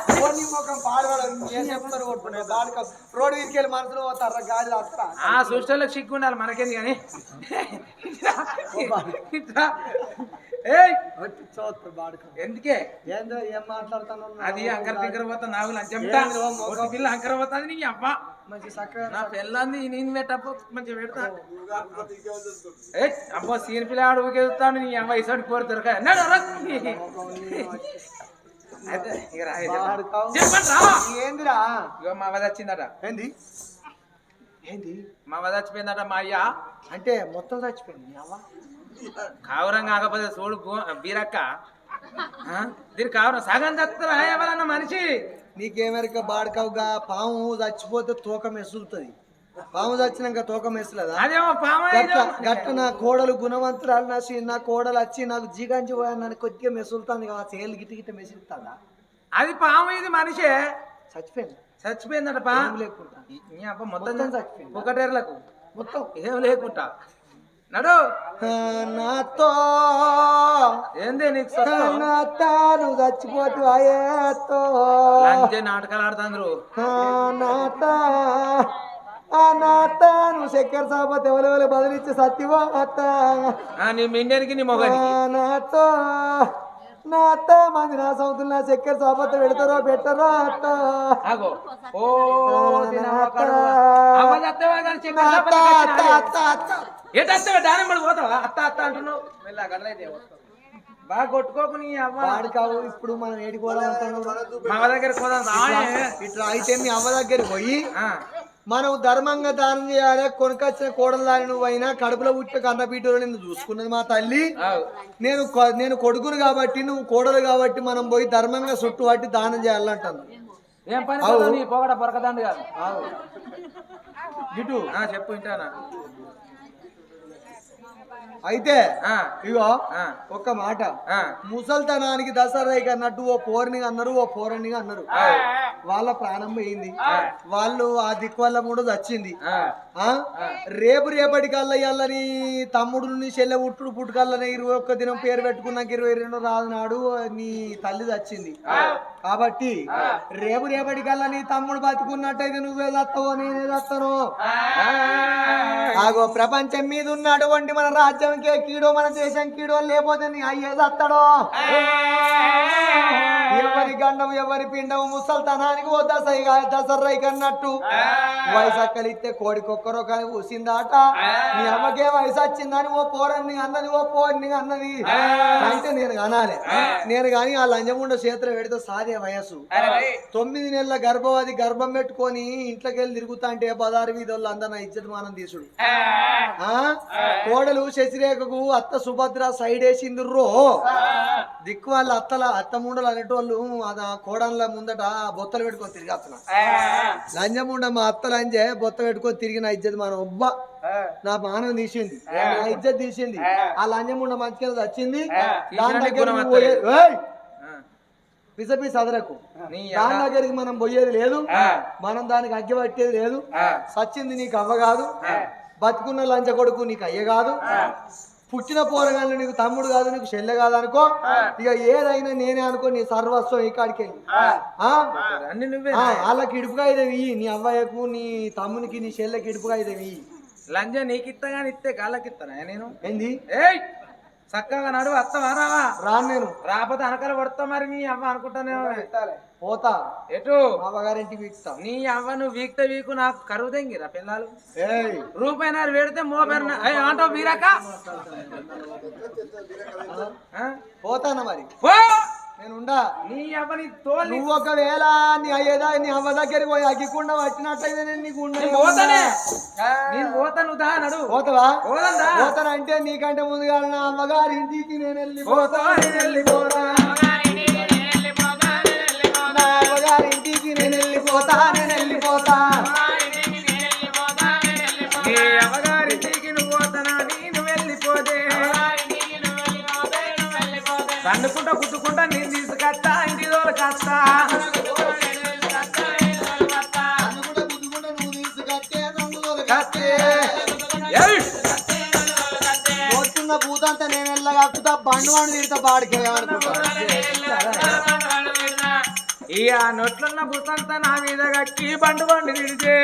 ఒక పాడబడు ఏం చెప్తారు కొట్టుకునే బాడుకో రోడ్డు మీదకి వెళ్ళి మనసులో పోతారా గాడిది వస్తారా ఆ సృష్టిలోకి సిగ్గు ఉండాలి మనకేంది కానీ ఎందుకే ఏం మాట్లాడుతాను అది అంకర టింకర పోతా నాగులు అంచెంట పిల్ల అంకర పోతాది నీ అబ్బా మంచి చక్కగా నా పిల్లంది నేను పెట్టప్ప మంచిగా పెడతా అబ్బా సీన్ పిల్లాడు ఊకెళ్తాను నీ అమ్మ ఇసోటి కోరి దొరక ఏందిరా ఇగో మా వద వచ్చిందట ఏంది ఏంది మా వద చచ్చిపోయిందట మా అయ్య అంటే మొత్తం చచ్చిపోయింది అవ్వ కావరం కాకపోతే చూడు బీరక్క దీని కావరం సగం చస్తారా ఎవరన్నా మనిషి నీకేమెరక బాడకావుగా పాము చచ్చిపోతే తోక మెసులుతుంది పాము చచ్చినాక తోక మెసలేదా అదేమో పాము గట్ట నా కోడలు గుణవంతురాలు నా కోడలు వచ్చి నాకు జీగాంచి పోయాను నన్ను కొద్దిగా మెసులుతాను కదా చేలు గిట్ట గిట్ట మెసులుతాడా అది పాము ఇది మనిషే చచ్చిపోయింది చచ్చిపోయిందటపా ఏం లేకుండా నీ అబ్బ మొత్తం మొత్తం చచ్చిపోయింది ఒకటేర్లకు మొత్తం ఏం లేకుండా నడు నాతో ఏంది నీకు సొత్తు? నాతాను చచ్చిపోతు అయ్యేతో లంచే నాటకాలు ఆడుతాండ్రు నాత నాతాను చక్కెర సాపతి ఎవరెవరు బదిలిచ్చి సత్యవాత నీ మిండేనికి నీ మొగనికి నాతో నాత మంది నా సౌతులు నా చక్కెర సాపత్త పెడతారో పెట్టరో అత్త ఆగో ఓ దాని పోతావా అత్త అత్త అంటున్నావు బాగా కొట్టుకోకు నీ అవ్వ వాడు కావు ఇప్పుడు మనం ఏడిపోదాం మా దగ్గర పోదాం ఇట్లా అయితే మీ అవ్వ దగ్గరికి పోయి మనం ధర్మంగా దానం చేయాలి కొనుకొచ్చిన కోడలు దాని నువ్వు అయినా కడుపులో పుట్టిన కన్నపీటలో నిన్ను చూసుకున్నది మా తల్లి నేను కొడుకును కాబట్టి నువ్వు కోడలు కాబట్టి మనం పోయి ధర్మంగా చుట్టూ పట్టి దానం చేయాలంటాను ఏం పని పోగడ పొరకదండి కాదు ఇటు చెప్పు వింటానా అయితే ఇగో ఒక్క మాట ముసల్తనానికి దసరాకి అన్నట్టు ఓ పోరిని అన్నారు ఓ పోరనిగా అన్నారు వాళ్ళ ప్రాణం పోయింది వాళ్ళు ఆ దిక్కు వల్ల కూడా వచ్చింది రేపటికల్లా ఇయ్యాలని తమ్ముడు నీ చెల్లె పుట్టుకల్లని 21 దినం పేరు పెట్టుకున్నాక 22 రాదు నాడు నీ తల్లి చచ్చింది కాబట్టి రేపటికల్లా నీ తమ్ముడు బతుకున్నట్టయితే నువ్వే చస్తావో నేనే చస్తాను ఆగో ప్రపంచం మీద ఉన్నటువంటి మన రాజ్యంకే కీడో మన దేశం కీడో లేకపోతే నీ అయ్యే చస్తాడో ఎవరి గండం ఎవరి పిండం ముసల్తనానికి ఓ దసర్రైకి అన్నట్టు వయసు అక్కలిస్తే కోడికొక్కరో కానీ ఊసిందాట నీ అమ్మకే వయసు వచ్చిందని ఓ పోరని అన్నది ఓ పోరని అన్నది అంటే నేను అనాలి నేను కానీ ఆ లంజముండ చేతులు పెడితే సాదే వయసు 9 నెలల గర్భవతి గర్భం పెట్టుకొని ఇంట్లోకి వెళ్ళి తిరుగుతా అంటే 16 వీధుల్లో అందరు ఇజ్జత్ మానం తీసుడు కోడలు శశిరేఖకు అత్త సుభద్ర సైడ్ వేసిందిర్రో దిక్కు వాళ్ళ అత్త ముండలు అనేటోళ్ళు కోడళ్ళ ముందట బొత్తలు పెట్టుకొని తిరిగి లంజముండ మా అత్త లంజే బొత్త పెట్టుకొని తిరిగిన ఇజ్జత్ మానం ఒబ్బా నా మానం తీసింది నా ఇజ్జత్ తీసింది ఆ లంజముండ మంచిగా వచ్చింది దాని దగ్గర పిసపి సదరకు దాని దగ్గరికి మనం పోయేది లేదు మనం దానికి అగ్గి పట్టేది లేదు సచ్చింది నీకు అవ్వ కాదు బతుకున్న లంచ కొడుకు నీకు అయ్య కాదు పుట్టిన పోరగాళ్ళు నీకు తమ్ముడు కాదు నీకు చెల్లె కాదు అనుకో ఇక ఏదైనా నేనే అనుకో నీ సర్వస్వం ఇక్కడికి వెళ్ళి వాళ్ళకి ఇడుపుగా అయితే ఇయ్యి నీ అవ్వయ్యకు నీ తమ్మునికి నీ చెల్లెకి ఇడుపుగా అయితే ఇయ్యి లంజ నీకు ఇత్తగాని ఇస్తే గాళ్ళకి ఇస్తానా నేను ఏంది చక్కగా నడువు అత్తమా రావా రాను నేను రాకపోతే అనకల పడతా మరి నీ అవ్వ అనుకుంటానే పోతా ఎటు అవ్వగారింటికి వీక్తా నీ అవ్వ నువ్వు వీక్తే వీకు నాకు కరువు తెంగిరా పిల్లలు రూపాయినారు పెడితే మోపెరు అంటావు వీరాక పోతానా మరి నేనుండా నీ అవ్వని తోలు నువ్వు ఒకవేళ నీ అయ్యేదా నీ అవ్వ దగ్గరికి పోయి అగ్గికుండా పట్టినట్టయితే నేను నీకు పోతానే నేను పోతాను దా నడు పోతావా పోదా పోతానంటే నీకంటే ముందుగా నా అమ్మగారి ఇంటికి నేను వెళ్ళిపోతా నా అమ్మగారి ఇంటికి నేను వెళ్ళిపోతా నీ అమ్మగారింటికి నువ్వు పోతానా నేను వెళ్ళిపోతే తండుకుంటా కుట్టుకుంటా నేను తీసుకొస్తా ఇంటి రోజులు కాస్తా పోతున్న పూతంతా నేను వెళ్ళగాకుతా బండువాడు తిడతా బాడికే ఈ ఆ నొట్లున్న భూతంతా నా మీద కక్కి బండు తిడితే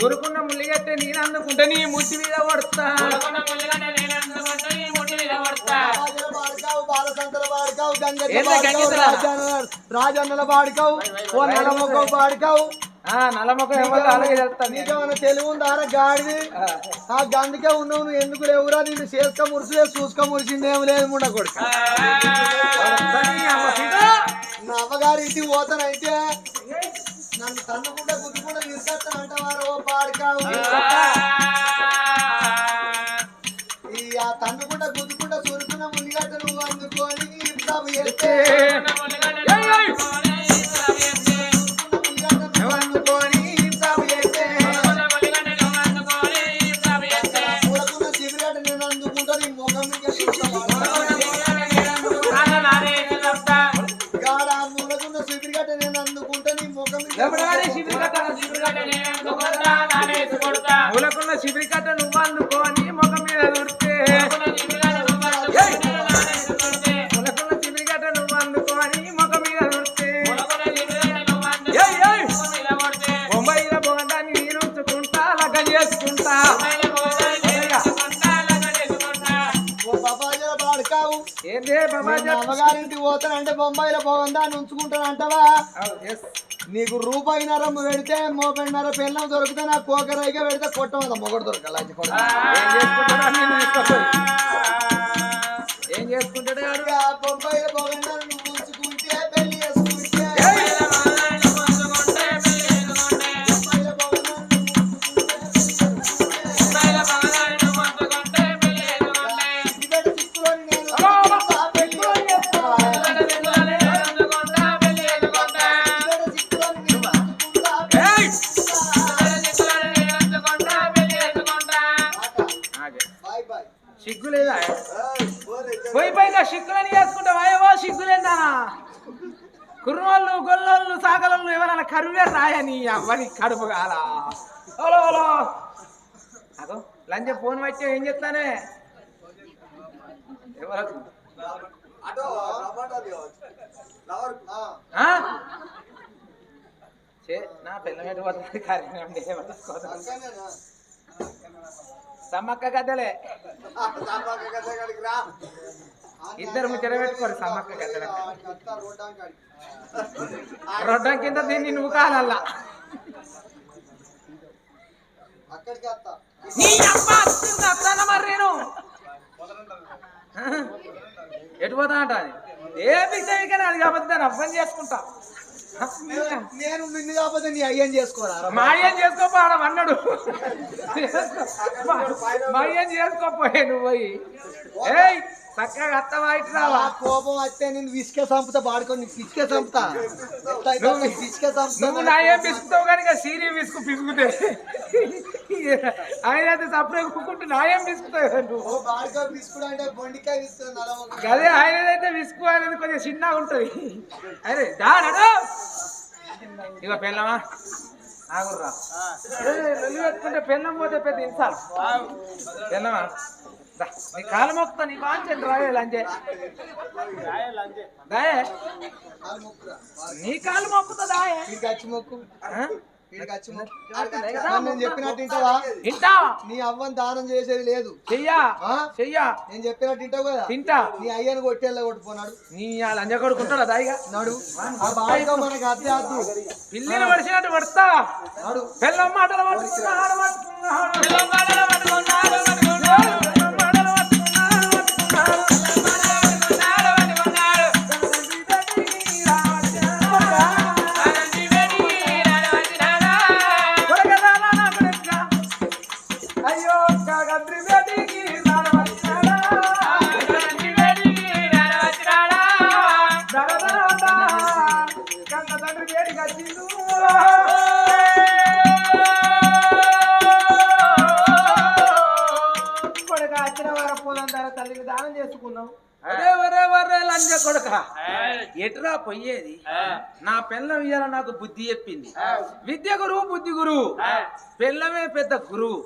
ఊరుకున్న ముల్లిగట్టే నేను అందుకుంటే నీ ముట్టి మీద పడతా రాజన్నల పాడుకావు ఓ నలమొక్క పాడుకావు నల్లమొక్క నీకేమన్నా తెలుగు ఉందారా గాడిది ఆ గందుకే ఉన్నావు నువ్వు ఎందుకు లేవురా నేను చేసుకో మురిసిలేదు చూసుకో మురిసిందేం లేదు ముండ కొడుకు నా అమ్మగారి ఇంటికి పోతానైతే నన్ను తన్నుకుంటా గుద్దుకుంటా తీసుకొస్తానంటావారు ఓ పాడుకావు ఈ ఆ తన్నుకుంటా గుద్దుకుంటా సురుకున్న మునిగట్ట నువ్వు అందుకొని చేస్తే మూలకున్న చిబిరికట్ట నువ్వు అందుకోని ముఖం మీద దుడితే మూలకున్న చిబిరికట్ట నువ్వు అందుకోని ముఖం మీద దుడితే బొంబాయిల బోండాన్ని నేను ఉంచుకుంటా లగ్గ చేసుకుంటా ఏందే బాబా అమ్మగారింటికి పోతానంటే బొంబాయిలో పోందాన్ని ఉంచుకుంటానంటావా నీకు రూపాయి నరమ్మ పెడితే మోపెన్నర పెళ్ళం దొరికితే నాకు కోకరైగా పెడితే కొట్టమద మొగడు దొరకాలి ఏం చేసుకుంటాడు బొంబాయిలో పోకుండా నువ్వు ఉంచుకుంటే పెళ్లి చేసుకుంటే సిగ్గులేదా పోయి పైగా సిగ్గులని చేసుకుంటావా ఏవో సిగ్గులేదా కుర్రోళ్ళు గొల్లోళ్ళు సాగలోళ్ళు ఎవరైనా కరువే రాయని అవ్వని కడుపు కాల ఓలో ఓలో అదో లంచ ఫోన్ వచ్చా ఏం చెప్తానే ఎవరకు నా పిల్లమేట పోతుంది కార్యక్రమం సమ్మక్క గద్దలే ఇద్దరు ముచ్చట పెట్టుకోరు సమ్మక్క గద్దెల రొడ్డం కింద దీన్ని నువ్వు కాలల్లా నీ అమ్మ వస్తాను మరి నేను ఎటు పోతా అంట అది ఏ పిక్చర్ కానీ అది కాబట్టి దాన్ని అర్థం చేసుకుంటా నేను నిన్ను కాకపోతే నీ అయ్యం చేసుకోరా మా అయ్యం చేసుకోపోవడం అన్నాడు మా అయ్యం చేసుకోపోయే నువ్వు పోయి ఏయ్ చక్కగా అత్తవా ఇటు రావా కోపం వస్తే నేను విసుకే చంపుతా పాడుకొని పిసికే చంపుతా పిసికే చంపుతా నువ్వు నా ఏం పిసుకుతావు కానీ సీరియల్ పిసుకు పిసుకుతే ఆయన అయితే సపరేట్ కూకుంటూ నా ఏం పిసుకుతావు నువ్వు బాడుకో పిసుకుడు అంటే బొండికాయ పిసుకున్నా అదే ఆయనదైతే విసుకు అనేది కొంచెం చిన్నగా ఉంటుంది అరే దాడు ఇక పెళ్ళమా ఆగుర్రా పెట్టుకుంటే పెళ్ళం పోతే పెద్ద ఇన్సాల్ పెళ్ళమా నీ కాలు మొక్కుతా నీ వాంచండి రాయే లంజే దాయే నీ కాలు మొక్కుతా దాయే గచ్చి మొక్కు నేను చెప్పినట్టు వింటావా తింటా నీ అవ్వని దానం చేసేది లేదు చెయ్యా చెయ్యా నేను చెప్పినట్టు వింటావు కదా తింటా నీ అయ్యను కొట్టేళ్ళ కొట్టుకున్నాడు నీ లంజ కొడుకుంటాడా దాయిగా నాడు ఆ బాగా మనకు అద్దె అద్దు పిల్లిని పడిచినట్టు పడతా నాడు పెళ్ళం మాటలు పట్టుకున్నాడు తల్లికి దానం చేసుకున్నాం లంజ కొడుక ఎటురా పోయేది నా పిల్లం ఇయ్యాల నాకు బుద్ధి చెప్పింది విద్య గురువు బుద్ధి గురువు పిల్లమే పెద్ద గురువు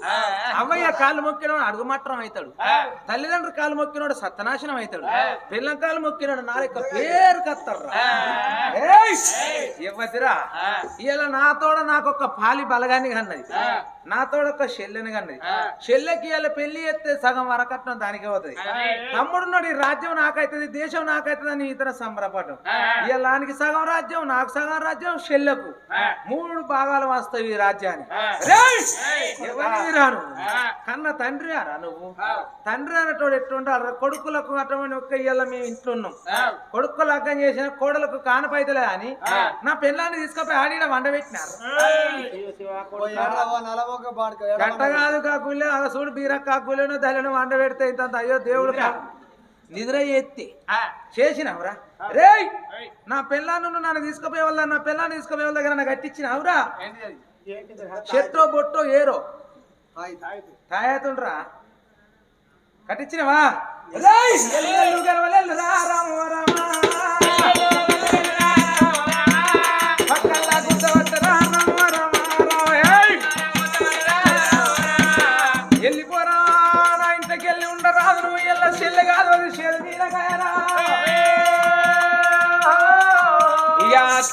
అవ్వయ్య కాళ్ళు మొక్కినోడు అడుగుమట్రం అవుతాడు తల్లిదండ్రులు కాళ్ళు మొక్కినోడు సత్యనాశనం అవుతాడు పిల్లం కాళ్ళు మొక్కినోడు నా యొక్క పేరు కత్తర్రా ఇవ్వతిరా ఇలా నాతోడ నాకొక పాలి బలగాన్ని కన్నది నాతోడ ఒక చెల్లెని కన్నది చెల్లెకి ఇలా పెళ్లి ఎత్తే సగం వరకట్నం దానికే అవుతుంది తమ్ముడున్నాడు ఈ రాజ్యం నాకైతుంది దేశం నాకైతుంది అని ఇతర సంబరపడటం ఇలానికి సగం రాజ్యం నాకు సగం రాజ్యం చెల్లెకు 3 భాగాలు వస్తాయి ఈ రాజ్యాన్ని ఎవరిని రాను కన్న తండ్రి రా నువ్వు తండ్రి అనేటోడు ఎట్లుండాలి కొడుకులకు అటువంటి ఒక్క ఇయ్యాల మేము ఇంట్లో ఉన్నాం కొడుకు లగ్గం చేసిన కోడలకు కానపైతలే అని నా పిల్లాన్ని తీసుకుపోయి ఆడిన వండబెట్టినారు గంట కాదు కాకులే అలా చూడు బీర కాకులేనో దళను వండబెడితే ఇంత అయ్యో దేవుడు నిద్ర ఎత్తి చేసినవురా రే నా పిల్లాను నన్ను తీసుకుపోయే వాళ్ళ నా పిల్లాన్ని తీసుకుపోయే వాళ్ళ దగ్గర నాకు కట్టించినవురా చెట్టో బొట్టో ఏరో తాయతుండ్రా కట్టించినవా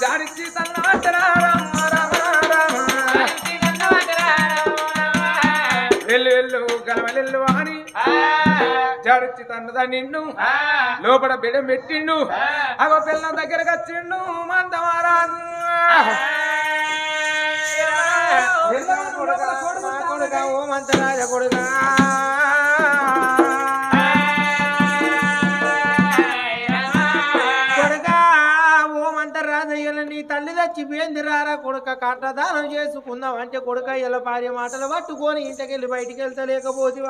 జాడిచ్చి తన్నవట్టరా రామ రామ రామ వెళ్ళు వెళ్ళు గలవెల్లు అని జాడిచ్చి తన్నదా నిన్ను లోపల బిడం పెట్టిండు అగో పిల్లల దగ్గరకు వచ్చిండు మందమారాజు కొడుకా ఓ మంతరాజ కొడుకా కొడుకా ఓ మంతరాజయ్యల నీ తల్లి చచ్చిపోయింది రారా కొడుక కట్టదానం చేసుకుందాం అంటే కొడుక ఇలా భార్య మాటలు పట్టుకొని ఇంటికెళ్ళి బయటికి వెళ్తలేకపోతే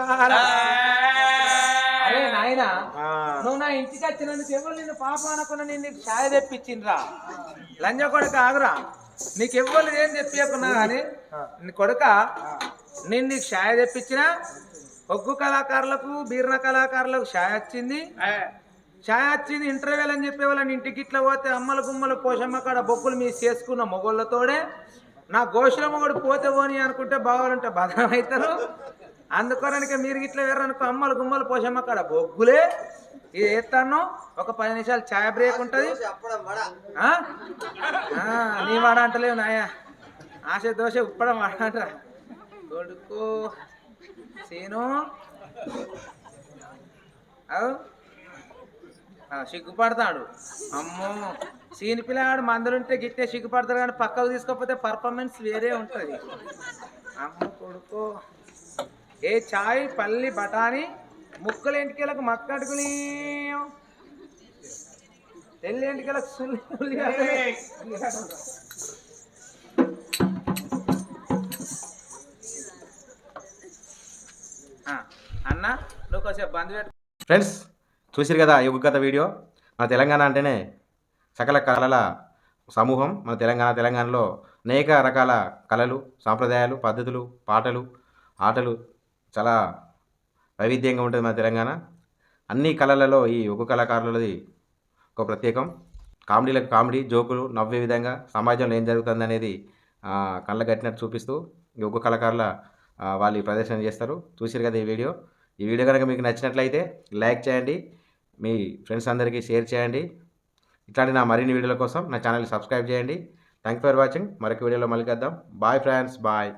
అరే నాయన నువ్వు నా ఇంటికి వచ్చినందుకు ఎవరు నిన్ను పాప అనుకున్నా నేను నీకు ఛాయ తెప్పించిండ్రా లంజ కొడుక ఆగురా నీకు ఎవ్వరు ఏం చెప్పకున్నా కానీ నీ కొడుక నేను నీకు ఛాయ తెప్పించిన ఒగ్గు కళాకారులకు బీర్ణ కళాకారులకు ఛాయ వచ్చింది ఛాయ వచ్చింది ఇంటర్వ్యూలు అని చెప్పే వాళ్ళని ఇంటికి ఇట్లా పోతే అమ్మల గుమ్మలు పోషమ్మ కాడ బొక్కులు మీరు చేసుకున్న మొగోళ్ళతోడే నా గోషుల మొగడు పోతే పోని అనుకుంటే బావాలంటే బదనం అవుతారు అందుకోరానికి మీరు ఇట్లా వేరనుకో అమ్మలు గుమ్మలు పోషమ్మ కాడ బొగ్గులే ఇది వేస్తాను ఒక 10 నిమిషాలు ఛాయ బ్రేక్ ఉంటుంది నీ వాడ అంటలేవు నాయ ఆశ దోశ ఉప్పడం వాడంటరా కొడుకు సీను అవు సిగ్గుపడతాడు అమ్మో సీని పిల్లగాడు మందులుంటే గిట్టే సిగ్గుపడతాడు కానీ పక్కకు తీసుకోకపోతే పర్ఫార్మెన్స్ వేరే ఉంటుంది అమ్మ కొడుకు ఏ చాయ్ పల్లి బఠానీ ముక్కలు ఎంటికలకు మక్కడుకుని తెల్లి ఎంటికలకు సుల్లి అన్న నువ్వు కొంచెం బంద్ పెట్టు ఫ్రెండ్స్ చూసిరు కదా ఈ ఒక్క వీడియో. మన తెలంగాణ అంటేనే సకల కళల సమూహం. మన తెలంగాణలో అనేక రకాల కళలు, సాంప్రదాయాలు, పద్ధతులు, పాటలు, ఆటలు చాలా వైవిధ్యంగా ఉంటుంది మన తెలంగాణ. అన్ని కళలలో ఈ ఒగ్గు కళాకారులది ఒక ప్రత్యేకం. కామెడీలకు కామెడీ, జోకులు నవ్వే విధంగా సమాజంలో ఏం జరుగుతుంది అనేది కళ్ళ కట్టినట్టు చూపిస్తూ ఈ ఒగ్గు కళాకారుల వాళ్ళు ప్రదర్శన చేస్తారు. చూసిరు కదా ఈ వీడియో. ఈ వీడియో కనుక మీకు నచ్చినట్లయితే లైక్ చేయండి, మీ ఫ్రెండ్స్ అందరికీ షేర్ చేయండి. ఇట్లాంటి నా మరిన్ని వీడియోల కోసం నా ఛానల్ని సబ్స్క్రైబ్ చేయండి. Thank for watching. మరొక వీడియోలో మళ్ళీ కలుద్దాం. Bye friends, bye.